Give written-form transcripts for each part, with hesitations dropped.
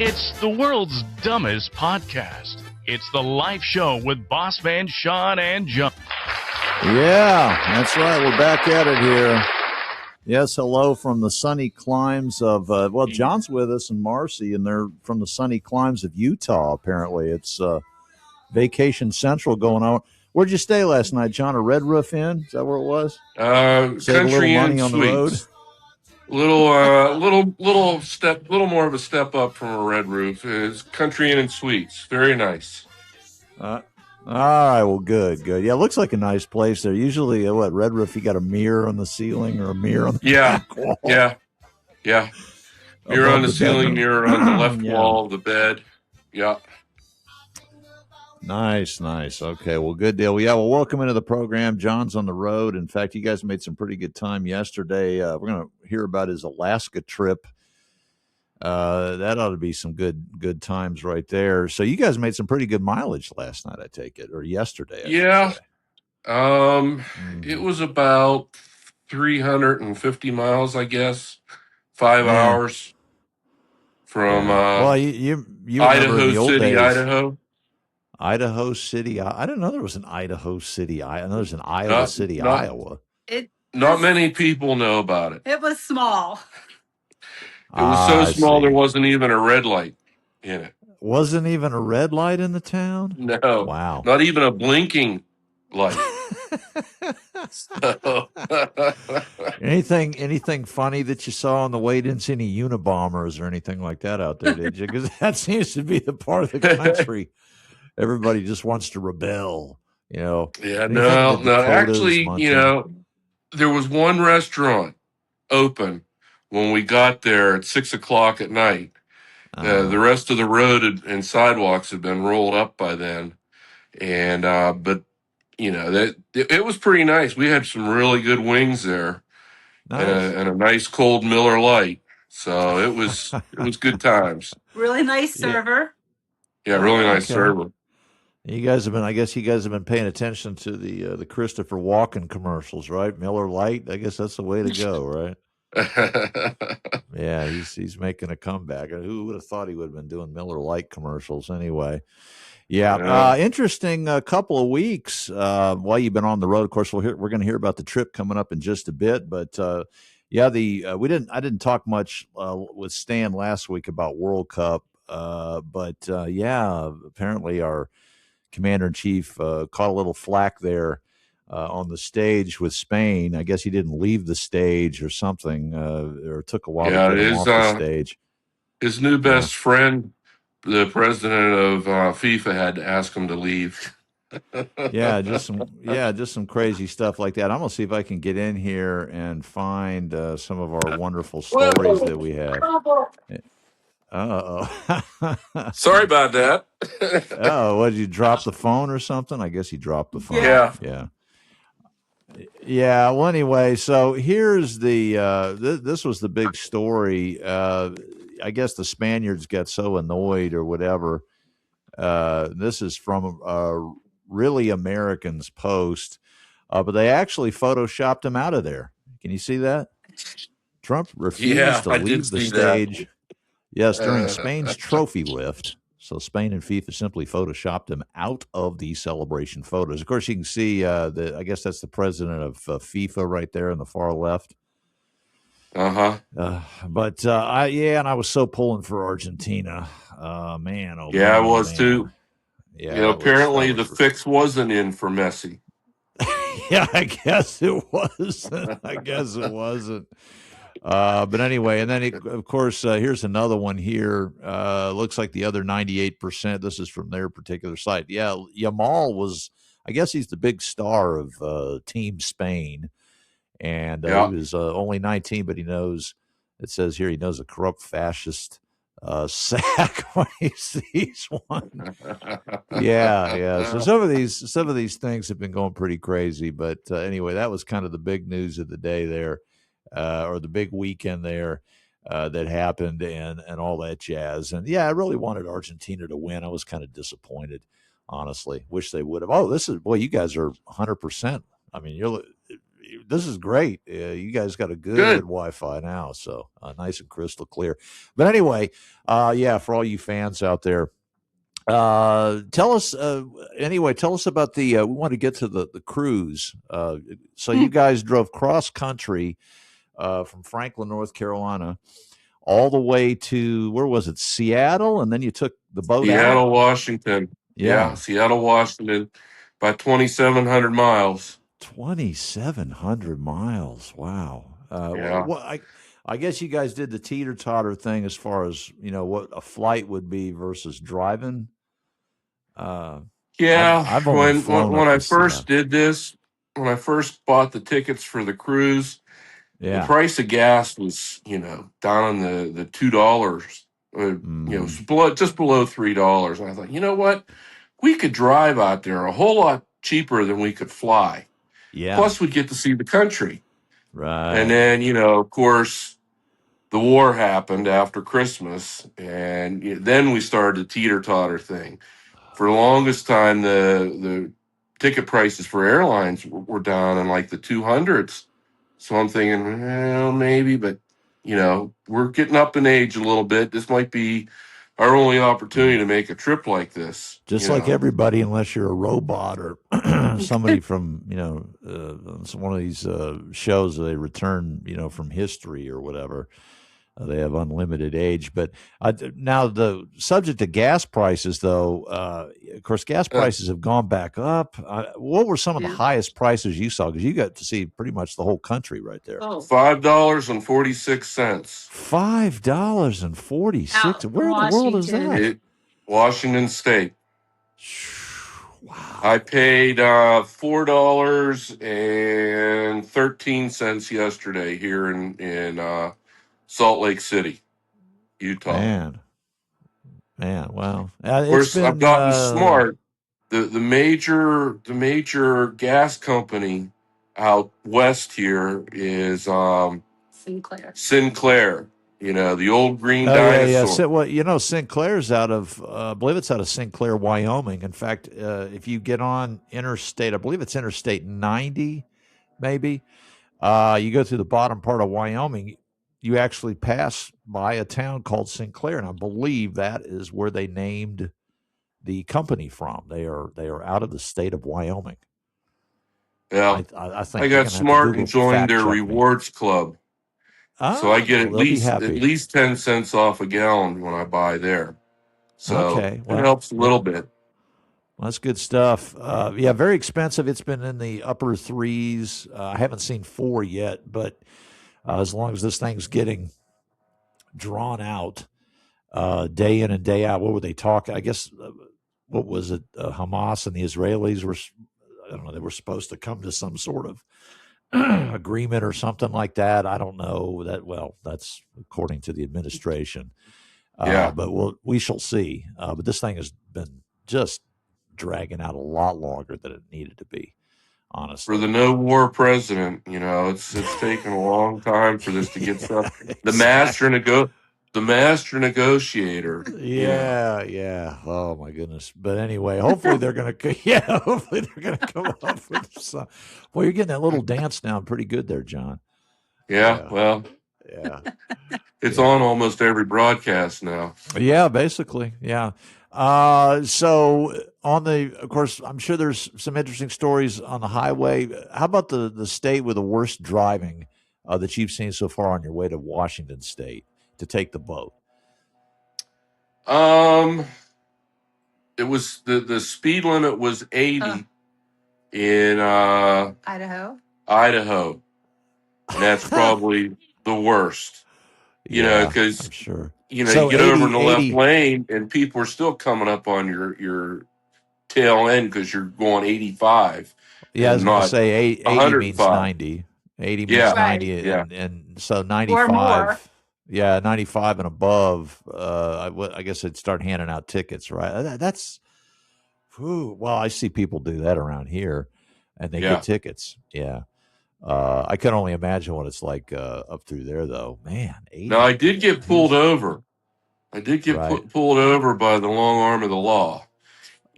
It's the world's dumbest podcast. It's the live show with Boss Man Sean and John. Yeah, that's right. We're back at it here. Yes, hello from the sunny climes of, John's with us and Marcy, and they're from the sunny climes of Utah, apparently. It's Vacation Central going on. Where'd you stay last night, John? A Red Roof Inn? Is that where it was? Save a little money on the road? Little more of a step up from a Red Roof. It's Country Inn and Suites. Very nice. All right, well, good. Yeah, it looks like a nice place there. Usually, Red Roof, you got a mirror on the ceiling or a mirror on the back wall. Yeah. Mirror on the ceiling, mirror on the left wall of the bed. Yeah. Nice. Okay, well, good deal. Well, welcome into the program. John's on the road. In fact, you guys made some pretty good time yesterday. We're going to hear about his Alaska trip. That ought to be some good times right there. So you guys made some pretty good mileage last night, I take it, or yesterday. Yeah. It was about 350 miles, I guess. 5 hours from you Idaho City, Idaho. Idaho City. I didn't know there was an Idaho City. I know there's an Iowa City, Iowa. Not many people know about it. It was small. It was so small there wasn't even a red light in it. Wasn't even a red light in the town? No. Wow. Not even a blinking light. Anything funny that you saw on the way? Didn't see any Unabombers or anything like that out there, did you? Because that seems to be the part of the country everybody just wants to rebel, Yeah, no. Actually, Montana. there was one restaurant open when we got there at 6:00 at night. The rest of the road and sidewalks had been rolled up by then, and but that it was pretty nice. We had some really good wings there, and a nice cold Miller Lite. So it was good times. Really nice server. Yeah, really nice server. I guess you guys have been paying attention to the Christopher Walken commercials, right? Miller Lite. I guess that's the way to go, right? Yeah, he's making a comeback. Who would have thought he would have been doing Miller Lite commercials anyway? Yeah, interesting couple of weeks while you've been on the road. Of course, we're going to hear about the trip coming up in just a bit, but I didn't talk much with Stan last week about World Cup, but apparently our Commander-in-Chief caught a little flack there on the stage with Spain. I guess he didn't leave the stage or something, or it took a while to get him off the stage. His new best friend, the president of FIFA, had to ask him to leave. just some crazy stuff like that. I'm gonna see if I can get in here and find some of our wonderful stories that we have. Sorry about that. Did you drop the phone or something? I guess he dropped the phone. Yeah. Well, anyway, so here's this was the big story. I guess the Spaniards got so annoyed or whatever. This is from Really Americans Post, but they actually photoshopped him out of there. Can you see that? Trump refused to leave the stage. That. Yes, during Spain's trophy lift. So Spain and FIFA simply photoshopped him out of the celebration photos. Of course, you can see I guess that's the president of FIFA right there in the far left. And I was so pulling for Argentina. Man, oh yeah, I was too. Yeah, apparently the fix wasn't in for Messi. Yeah, I guess it wasn't. But anyway, and then of course, here's another one here. Looks like the other 98%. This is from their particular site. Yeah, Yamal was. I guess he's the big star of Team Spain. And he was only 19, but he knows, it says here, he knows a corrupt fascist sack when he sees one. Yeah. So some of these things have been going pretty crazy. But anyway, that was kind of the big news of the day there, or the big weekend there that happened and all that jazz. And yeah, I really wanted Argentina to win. I was kind of disappointed, honestly. Wish they would have. Oh, you guys are 100%. I mean, this is great. You guys got a good Good. Wi-Fi now, so nice and crystal clear. But anyway, yeah, for all you fans out there, tell us tell us about the. We want to get to the cruise. So you guys drove cross country from Franklin, North Carolina, all the way to where was it? Seattle, and then you took the boat out. Seattle, Washington. Yeah. Seattle, Washington, by 2,700 miles. 2,700 miles. Wow. Yeah. I guess you guys did the teeter-totter thing as far as, what a flight would be versus driving. Yeah. I've only flown when up I to first Seattle. did this, when I first bought the tickets for the cruise, the Yeah. price of gas was, down in the $2, just below $3. And I thought, you know what? We could drive out there a whole lot cheaper than we could fly. Yeah. Plus, we'd get to see the country. Right. And then, of course, the war happened after Christmas, and then we started the teeter-totter thing. For the longest time, the ticket prices for airlines were down in like the 200s. So I'm thinking, well, maybe, but we're getting up in age a little bit. This might be our only opportunity to make a trip like this. Just like everybody, unless you're a robot or somebody from, one of these shows they return, from history or whatever. They have unlimited age. But now the subject of gas prices, though, of course, gas prices have gone back up. What were some of the highest prices you saw? Because you got to see pretty much the whole country right there. $5.46. $5.46. Where in the world is that? Washington State. Wow. I paid $4.13 yesterday here in Salt Lake City, Utah. Man, wow. Of course, I've gotten smart. The major gas company out west here is Sinclair. The old green dinosaur. Yeah. Well, Sinclair's out of, I believe it's out of Sinclair, Wyoming. In fact, if you get on interstate, I believe it's Interstate 90, maybe, you go through the bottom part of Wyoming, you actually pass by a town called Sinclair, and I believe that is where they named the company from. They are out of the state of Wyoming. Yeah, I think I got smart and joined their rewards club. So I get at least 10 cents off a gallon when I buy there. So it helps a little bit. Well, that's good stuff. Very expensive. It's been in the upper threes. I haven't seen 4 yet, but as long as this thing's getting drawn out day in and day out. What were they talking? I guess, what was it? Hamas and the Israelis were, I don't know, they were supposed to come to some sort of agreement or something like that. I don't know that. Well, that's according to the administration. But we shall see. But this thing has been just dragging out a lot longer than it needed to be, honestly. For the no war president, it's taken a long time for this to get stuff. Exactly. The master negotiator. Yeah. Oh my goodness. But anyway, hopefully they're going to. Hopefully they're going to come up with some. Well, you're getting that little dance down pretty good there, John. Yeah. Well. Yeah. It's on almost every broadcast now. Yeah, basically. Yeah. So of course, I'm sure there's some interesting stories on the highway. How about the state with the worst driving that you've seen so far on your way to Washington State to take the boat? It was the speed limit was 80 in Idaho, and that's probably the worst. Because I'm sure. you get over in the left lane and people are still coming up on your tail end because you're going 85. Yeah, I was going to say 80 means 90. 80 means 90, and so 95. Or more. Yeah, 95 and above. I guess they'd start handing out tickets, right? Well, I see people do that around here, and they get tickets. Yeah. I can only imagine what it's like up through there, though. Man, 80. Now, I did get pulled over. I did get pulled over by the long arm of the law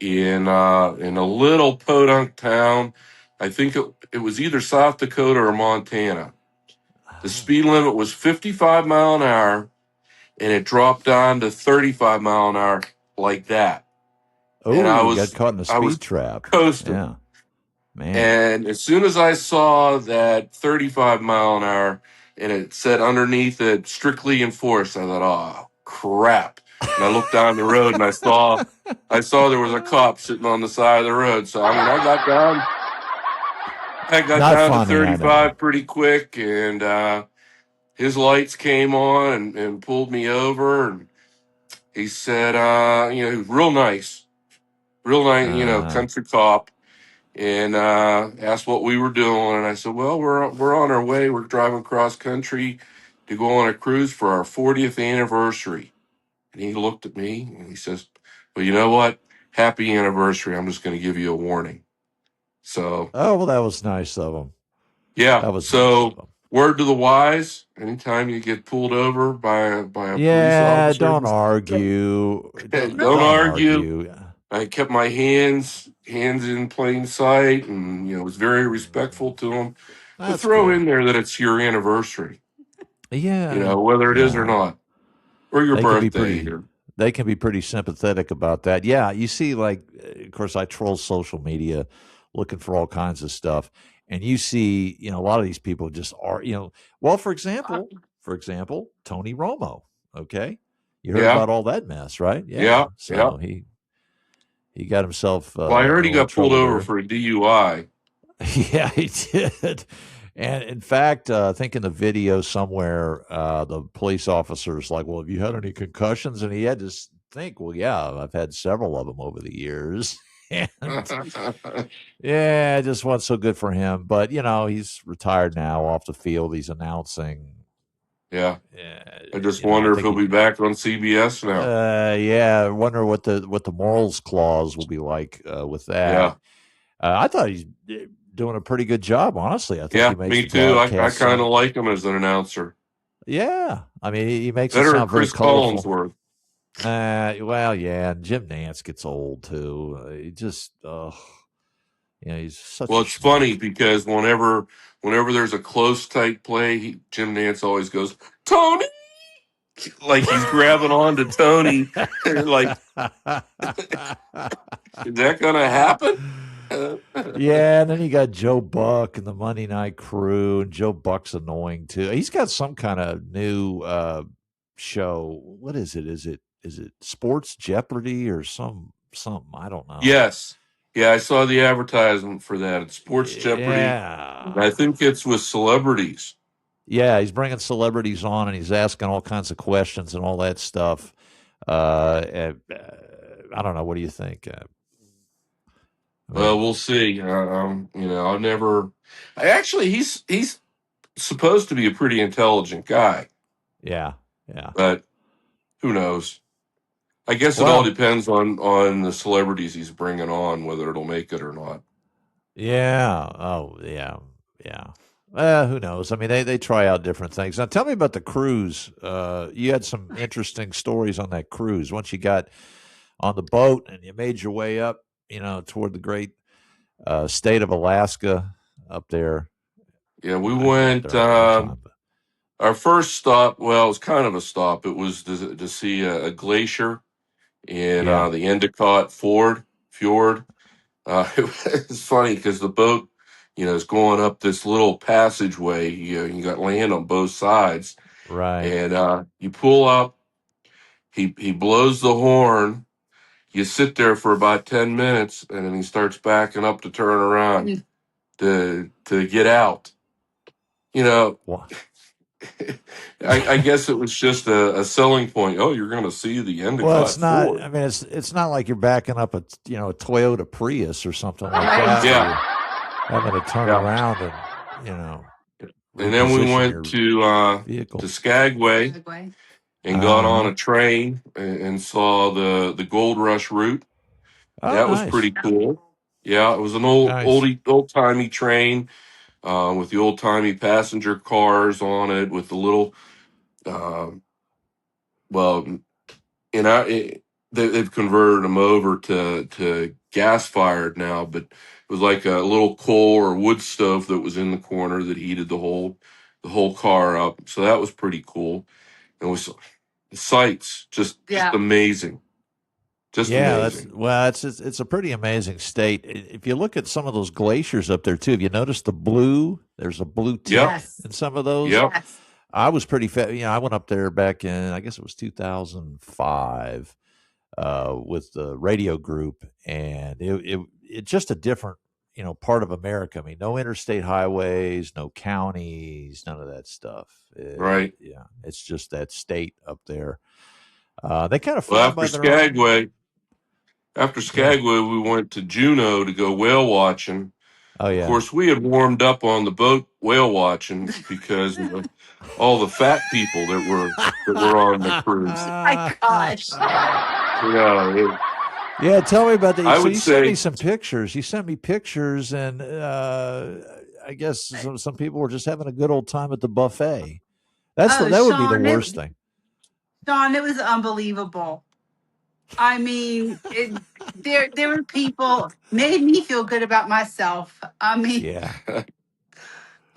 in a little podunk town. I think it was either South Dakota or Montana. The speed limit was 55 mile an hour, and it dropped down to 35 mile an hour like that. And Oh, you got caught in the I was speed trap. coasting. Yeah, man. And as soon as I saw that 35 mile an hour and it said underneath it strictly enforced, I thought, oh crap. And I looked down the road and I saw there was a cop sitting on the side of the road. So I mean I got Not down to funny, I know. 35 pretty quick, and his lights came on and pulled me over, and he said, he was real nice, country cop, and asked what we were doing, and I said, well, we're on our way. We're driving cross country to go on a cruise for our 40th anniversary. And he looked at me and he says, well, you know what? Happy anniversary. I'm just going to give you a warning. So, Oh, well, that was nice of him. yeah. That was nice So, of him. word to the wise: anytime you get pulled over by a police Yeah, officer, don't argue. don't argue. I kept my hands in plain sight, and was very respectful to him. But throw in there that it's your anniversary. Yeah, whether it is or not, or your birthday. They can be pretty sympathetic about that. Yeah, you see, like, of course, I troll social media, looking for all kinds of stuff, and you see, a lot of these people just are, well, for example, Tony Romo. Okay, you heard about all that mess, right? Yeah. So he got himself. Well, I heard he got pulled over for a DUI. Yeah, he did. And in fact, I think in the video somewhere, the police officer's like, well, have you had any concussions? And he had to think, well, yeah, I've had several of them over the years. And yeah, it just wasn't so good for him. But, he's retired now off the field. He's announcing. Yeah. I just wonder if he'll be back on CBS now. Yeah, I wonder what the morals clause will be like with that. Yeah. I thought he's doing a pretty good job, honestly. I think he makes me too. I kind of like him as an announcer. Yeah, I mean, he makes better it sound very colorful. Collinsworth. Well, yeah, and Jim Nance gets old too. He just, he's such. Well, it's funny because whenever there's a close, tight play, Jim Nance always goes, Tony, like he's grabbing on to Tony. Like, is that gonna happen? Yeah, and then you got Joe Buck and the Monday Night Crew, and Joe Buck's annoying too. He's got some kind of new show. What is it? Is it Sports Jeopardy or something? I don't know. Yes. Yeah, I saw the advertisement for that. It's Sports Jeopardy. Yeah. I think it's with celebrities. Yeah, he's bringing celebrities on, and he's asking all kinds of questions and all that stuff. I don't know. What do you think? Well, we'll see. I'll never. He's supposed to be a pretty intelligent guy. Yeah. But who knows? I guess it all depends on the celebrities he's bringing on, whether it'll make it or not. Yeah. Oh, yeah. Who knows? I mean, they try out different things. Now, tell me about the cruise. You had some interesting stories on that cruise. Once you got on the boat and you made your way up, toward the great state of Alaska up there. Yeah, we went. Our first stop, well, it was kind of a stop. It was to see a glacier in the Endicott Fjord. It's funny because the boat, is going up this little passageway. You got land on both sides, right? And you pull up. He blows the horn. You sit there for about 10 minutes, and then he starts backing up to turn around to get out. What? I guess it was just a selling point. Oh, you're going to see the Endicott. Well, it's not. Ford. I mean, it's not like you're backing up a Toyota Prius or something like that. Yeah, having to turn around and And then we went to Skagway and got on a train and saw the Gold Rush route. That was pretty cool. Yeah, it was an old timey train with the old timey passenger cars on it with the little. They've converted them over to gas fired now, but it was like a little coal or wood stove that was in the corner that heated the whole car up. So that was pretty cool. And we saw the sights, just Yeah. amazing. Just Yeah, amazing. it's a pretty amazing state. If you look at some of those glaciers up there too, have you noticed the blue? There's a blue tip Yep. Yes. in some of those. Yep. Yes. I was pretty I went up there back in, I guess it was 2005, with the radio group, and it just a different, part of America. I mean, no interstate highways, no counties, none of that stuff. Right. Yeah, it's just that state up there. They kind of Well, fly after by their own. Skagway, we went to Juneau to go whale watching. Oh Of yeah. course, we had warmed up on the boat whale watching because of all the fat people that were on the cruise. My gosh. Yeah, tell me about that. I So would you sent me say, some pictures. You sent me pictures, and I guess some people were just having a good old time at the buffet. That would be Sean, the worst thing. Sean, it was unbelievable. I mean, there were people made me feel good about myself. I mean, Yeah.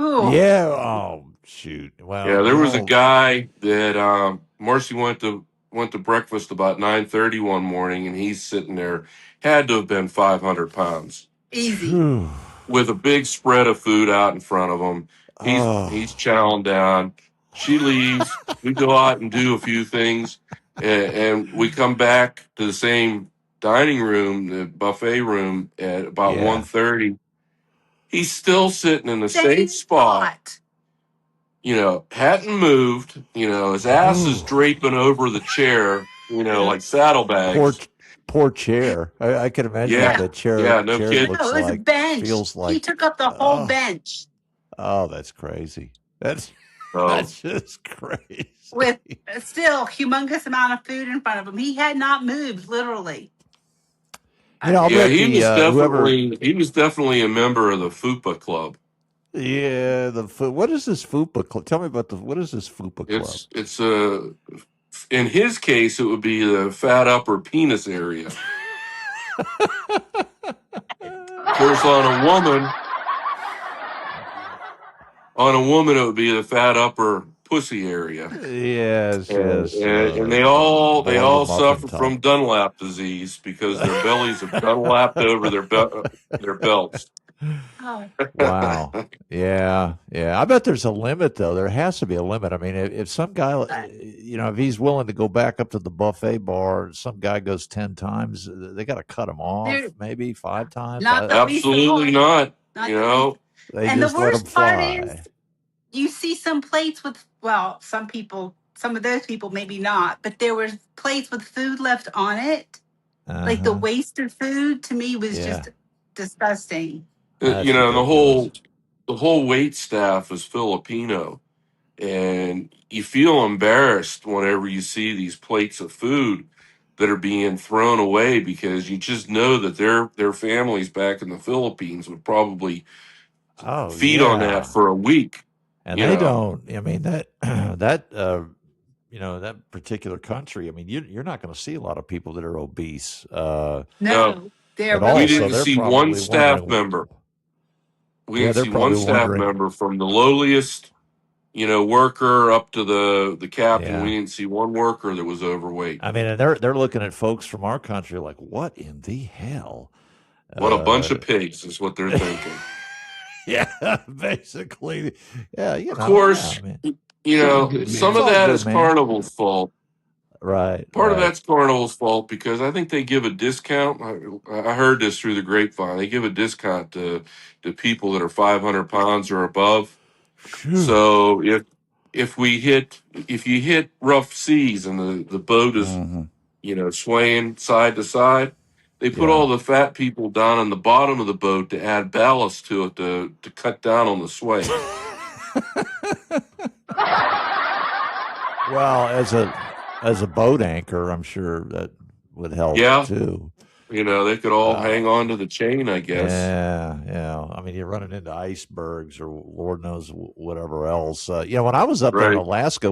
ooh, Yeah. Oh shoot. Well, yeah, there was a guy that Marcy went to breakfast about 9:30 one morning, and he's sitting there, had to have been 500 pounds, easy. Phew. with a big spread of food out in front of him. He's Oh. chowing down. She leaves. We go out and do a few things, and we come back to the same dining room, the buffet room, at about Yeah. 1:30. He's still sitting in the same spot. Hadn't moved. His ass is Ooh. draping over the chair. Like saddlebags. Poor chair. I can imagine Yeah. what that chair. Yeah, no chair kidding. looks No, it was a like. bench. Feels like. He took up the whole Oh. bench Oh, that's crazy. That's So, just crazy. with still humongous amount of food in front of him. He had not moved, literally. I'll yeah, bet he was whoever. definitely a member of the FUPA club. Yeah, what is this FUPA club? Tell me about what is this FUPA club? It's in his case, it would be the fat upper penis area. Of course, on a woman, it would be the fat upper pussy area. Yes, And, yes. and they all below the suffer muffin from top. Dunlap disease because their bellies have Dunlapped over their belts. Oh, Wow. Yeah, yeah. I bet there's a limit, though. There has to be a limit. I mean, if some guy, if he's willing to go back up to the buffet bar, some guy goes 10 times, they got to cut him off, There- maybe 5 times. Not that we Absolutely saw. not. Not You that we- know, They And the just let him worst part fly. is, you see some plates with, well, some of those people maybe not, but there was plates with food left on it. Like the Uh-huh. wasted food to me was Yeah. just disgusting. That's the ridiculous. whole wait staff is Filipino, and you feel embarrassed whenever you see these plates of food that are being thrown away because you just know that their families back in the Philippines would probably Oh, feed on that for a week. And you they know. don't. I mean that particular country. I mean, you're not going to see a lot of people that are obese. No, No. they're At all, We really so didn't they're see probably one staff wondering- member. We Yeah, didn't they're see one probably staff wondering- member from the lowliest, worker up to the captain. Yeah. We didn't see one worker that was overweight. I mean, and they're looking at folks from our country like, what in the hell? What a bunch of pigs is what they're thinking. Yeah, basically. Yeah, Of course, yeah, man. some It's of all that good, is man. Carnival's fault. Right. Part of right. that's Carnival's fault because I think they give a discount. I heard this through the grapevine. They give a discount to people that are 500 pounds or above. Phew. So if you hit rough seas and the boat is Mhm. swaying side to side, they put Yeah. all the fat people down on the bottom of the boat to add ballast to it to cut down on the sway. Well, as a boat anchor, I'm sure that would help Yeah. too. They could all hang on to the chain, I guess. Yeah, yeah. I mean, you're running into icebergs or Lord knows whatever else. When I was up there in Right. Alaska,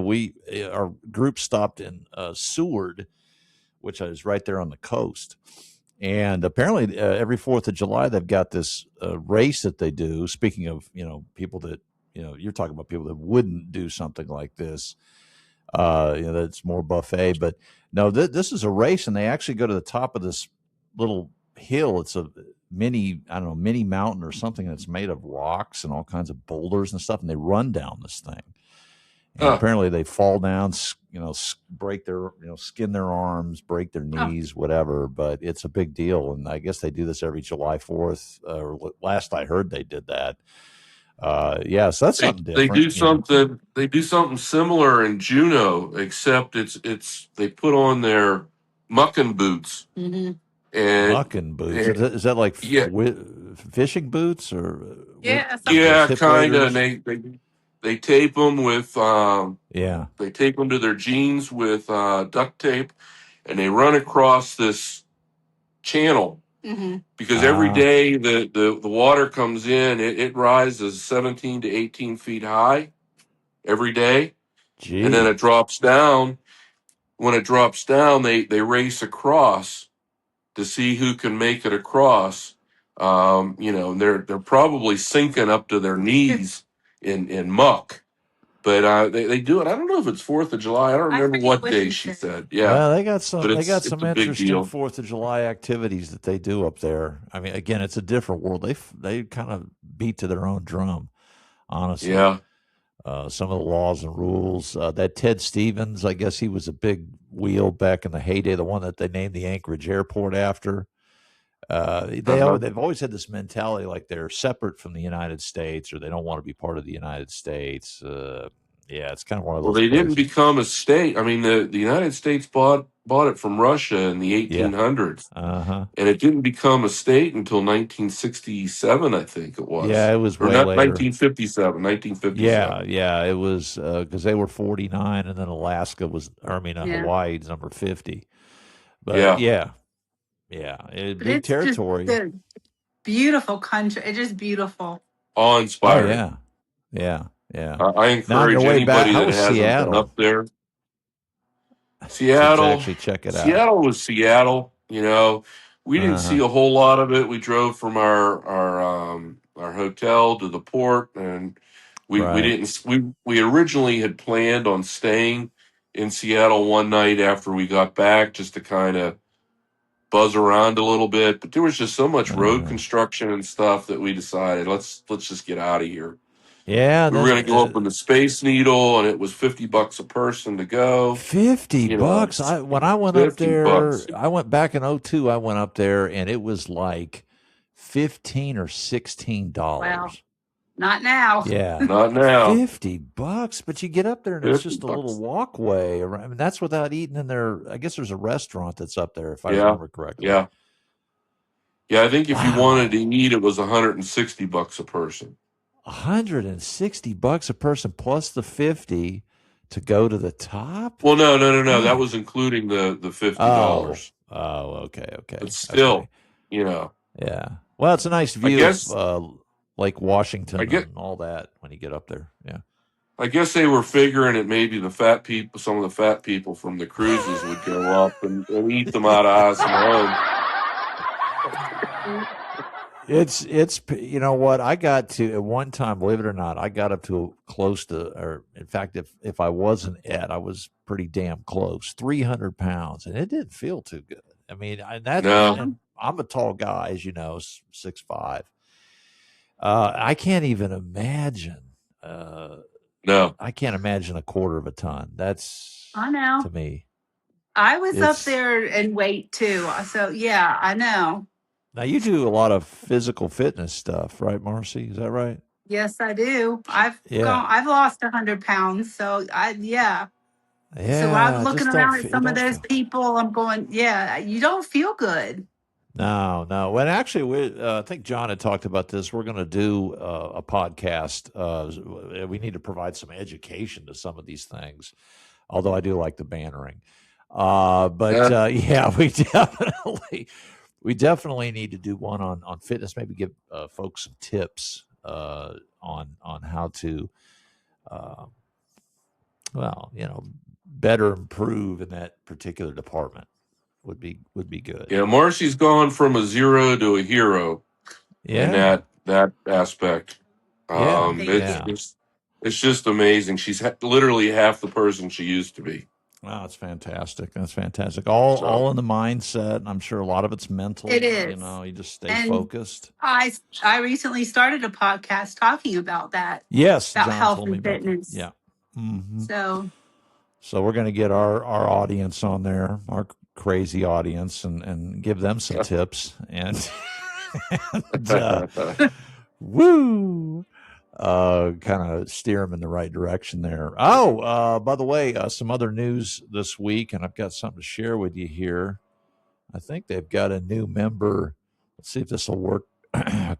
our group stopped in Seward, which is right there on the coast, And apparently, every 4th of July, they've got this race that they do. Speaking of, people that, you're talking about people that wouldn't do something like this. That's more buffet. But no, this is a race, and they actually go to the top of this little hill. It's a mini mountain or something that's made of rocks and all kinds of boulders and stuff, and they run down this thing. And apparently they fall down, break their, skin their arms, break their knees, whatever. But it's a big deal, and I guess they do this every July 4th. Last I heard, they did that. So that's something different. They do something. They do something similar in Juneau, except it's they put on their mucking boots. Mm-hmm. And mucking boots. Is that like fishing boots or? Kind of. They tape them with They tape them to their jeans with duct tape, and they run across this channel. Mm-hmm. Because every day the water comes in, it rises 17 to 18 feet high every day. Gee. And then it drops down. When it drops down, they race across to see who can make it across. They're probably sinking up to their knees in muck. But they do it. I don't know if it's 4th of July. I don't remember what day she said. Yeah, well, they got some. They got it's some a big interesting deal. 4th of July activities that they do up there. I mean, again, it's a different world. They kind of beat to their own drum, honestly. Yeah. Some of the laws and rules. That Ted Stevens, I guess he was a big wheel back in the heyday, the one that they named the Anchorage Airport after. They've always had this mentality like they're separate from the United States, or they don't want to be part of the United States. It's kind of one of those. Well, they places. didn't become a state. I mean, the United States bought it from Russia in the 1800s, and it didn't become a state until 1967, I think it was. Yeah, it was or way not later. 1957. 1957. Yeah, it was because they were 49, and then Alaska was. Hawaii is number 50. But big territory. Just beautiful country. It's just beautiful. Awe-inspiring. Oh, yeah. I encourage anybody that hasn't been up there. Seattle, actually check it out. Seattle was Seattle. We didn't see a whole lot of it. We drove from our hotel to the port, and we didn't. We originally had planned on staying in Seattle one night after we got back, just to kind of buzz around a little bit. But there was just so much road construction and stuff that we decided let's just get out of here. Yeah, we were going to go up on the Space Needle, and it was $50 a person to go. $50. When I went up there, I went back in 2002. I went up there, and it was like $15 or $16. Wow. Not now. Yeah, not now. $50, but you get up there, and it's just a little walkway around. I mean, that's without eating in there. I guess there's a restaurant that's up there, if I remember correctly. Yeah, I think if you wanted to eat, it was $160 a person. $160 a person plus the 50 to go to the top. Well, no. That was including the $50. Oh, okay. But still, Yeah. Well, it's a nice view of Lake Washington and all that when you get up there. Yeah. I guess they were figuring that maybe some of the fat people from the cruises would go up and eat them out of Eisenhower. It's you know what, I got to at one time, believe it or not, I got up to close to, or in fact, if I wasn't I was pretty damn close, 300 pounds, and it didn't feel too good. I mean, and I'm a tall guy, as you know, 6'5". I can't even imagine. No, I can't imagine a quarter of a ton. That's I know to me. I was up there in weight too, so yeah, I know. Now, you do a lot of physical fitness stuff, right, Marcy? Is that right? Yes, I do. I've lost 100 pounds. So Yeah. So I'm looking around at some of those people. I'm going, you don't feel good. No. Well, actually, I think John had talked about this. We're going to do a podcast. We need to provide some education to some of these things, although I do like the bannering. We definitely need to do one on fitness. Maybe give folks some tips on how to, better improve in that particular department. would be good. Yeah, Marcy's gone from a zero to a hero in Yeah, that aspect. yeah, Thank It's yeah. you. just it's just amazing. She's literally half the person she used to be. Wow, that's fantastic. That's fantastic. All So in the mindset. I'm sure a lot of it's It mental. is. You just stay And focused. I recently started a podcast talking about that, Yes, about John health told me and about that. fitness. Yeah. Hmm. So So we're going to get our audience on there, our crazy audience, and give them some tips and and woo, kind of steer them in the right direction there. Oh, by the way, some other news this week, and I've got something to share with you here. I think they've got a new member. Let's see if this will work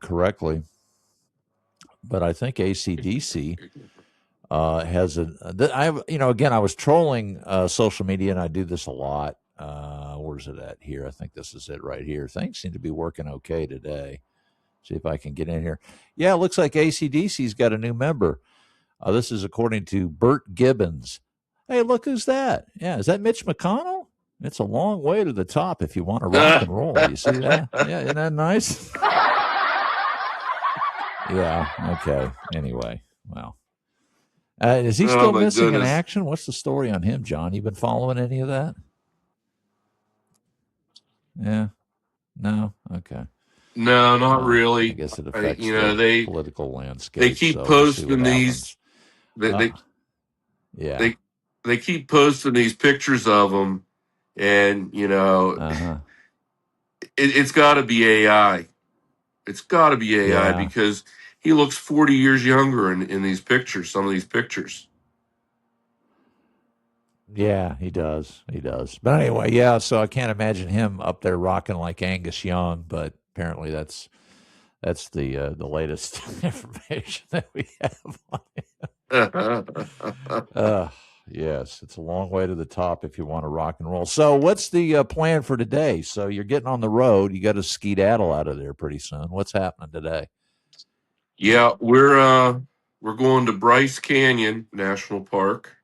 correctly. But I think ACDC has again, I was trolling social media, and I do this a lot. Where's it at here? I think this is it right here. Things seem to be working okay today. See if I can get in here. Yeah, it looks like ACDC's got a new member. This is according to Bert Gibbons. Hey, look who's that? Yeah, is that Mitch McConnell? It's a long way to the top if you want to rock and roll. You see that? Yeah, isn't that nice? Yeah, okay. Anyway, well. Is he oh still my missing in goodness. action? What's the story on him, John? You been following any of that? Yeah. No. Okay. No, not I really. guess it affects You know, the political landscape. they keep So we'll see what posting happens. these. They they Yeah. they, they keep posting these pictures of them, and Uh-huh. it's got to be AI. It's got to be AI Yeah. because he looks 40 years younger in these pictures. Some of these pictures. Yeah, he does. He does. But anyway, yeah, so I can't imagine him up there rocking like Angus Young, but apparently that's the latest information that we have on him. Yes, it's a long way to the top if you want to rock and roll. So, what's the plan for today? So, you're getting on the road. You got to skedaddle out of there pretty soon. What's happening today? Yeah, we're going to Bryce Canyon National Park,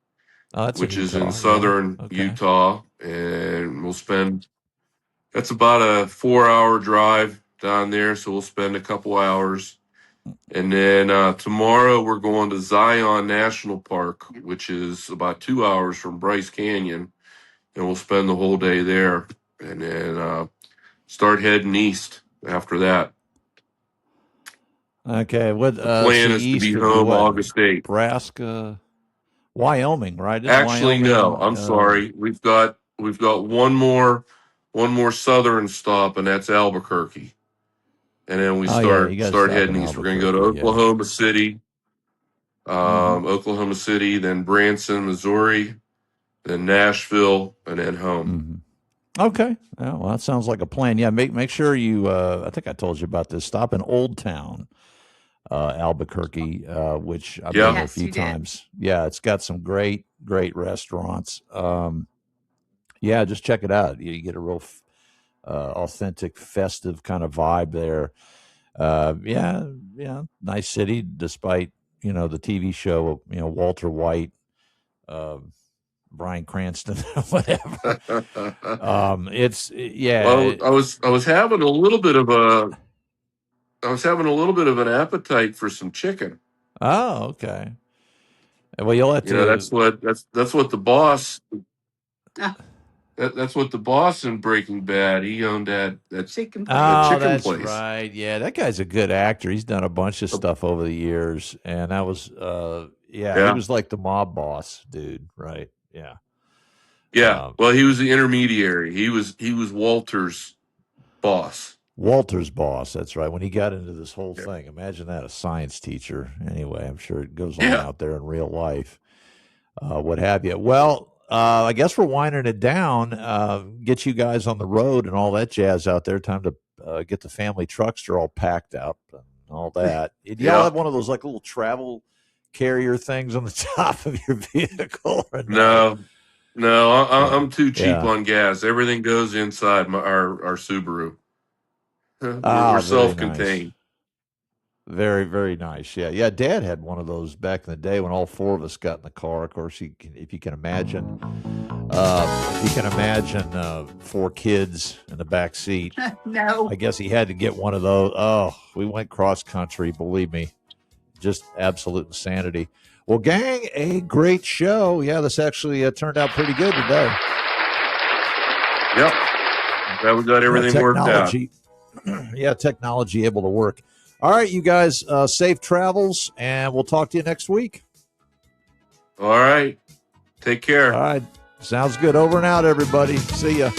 Oh, that's in which is in Utah. Yeah. southern Okay. Utah, and that's about a 4-hour drive down there, so we'll spend a couple hours. And then tomorrow we're going to Zion National Park, which is about 2 hours from Bryce Canyon, and we'll spend the whole day there, and then start heading east after that. Okay. What? The plan See, is to be east would be home what? August 8th. Nebraska, Wyoming, right? Isn't Actually, no, Wyoming? I'm sorry. We've got one more southern stop, and that's Albuquerque. And then we Oh yeah, you got to start stop heading in east. We're going to go to Albuquerque. Yeah. Oklahoma City, Mm-hmm. Oklahoma City, then Branson, Missouri, then Nashville, and then home. Mm-hmm. Okay. Yeah, well, that sounds like a plan. Yeah, make sure you. I think I told you about this. Stop in Old Town, Albuquerque, which I've been there a yes, few you did. times. Yeah, it's got some great restaurants. Yeah, just check it out. You get a real authentic, festive kind of vibe there. Yeah, nice city, despite the TV show. Walter White, Bryan Cranston, whatever. Well, I was having a little bit of an appetite for some chicken. Oh, okay. Well, you'll have That's to. what the boss. Ah, That's what the boss in Breaking Bad. He owned that chicken that place. Oh, chicken that's place. right. Yeah, that guy's a good actor. He's done a bunch of stuff over the years, and that was, he Yeah, was like the mob boss dude, right? Yeah. yeah. Well, he was the intermediary. He was Walter's boss. Walter's boss. That's right. When he got into this whole thing, imagine that, a science teacher. Anyway, I'm sure it goes on Yeah. out there in real life, what have you. Well, I guess we're winding it down. Get you guys on the road and all that jazz out there. Time to get the family truckster all packed up and all that. Do y'all Yeah. have one of those like little travel carrier things on the top of your vehicle? Or No, I'm too cheap Yeah. on gas. Everything goes inside our Subaru. We're Ah, very nice. self-contained. Very, very nice. Yeah, yeah. Dad had one of those back in the day when all four of us got in the car. Of course, if you can imagine, four kids in the back seat. No. I guess he had to get one of those. Oh, we went cross country. Believe me, just absolute insanity. Well, gang, a great show. Yeah, this actually turned out pretty good today. Yep. Glad we got everything worked out. Yeah, technology able to work. All right, you guys, safe travels, and we'll talk to you next week. All right. Take care. All right. Sounds good. Over and out, everybody. See ya.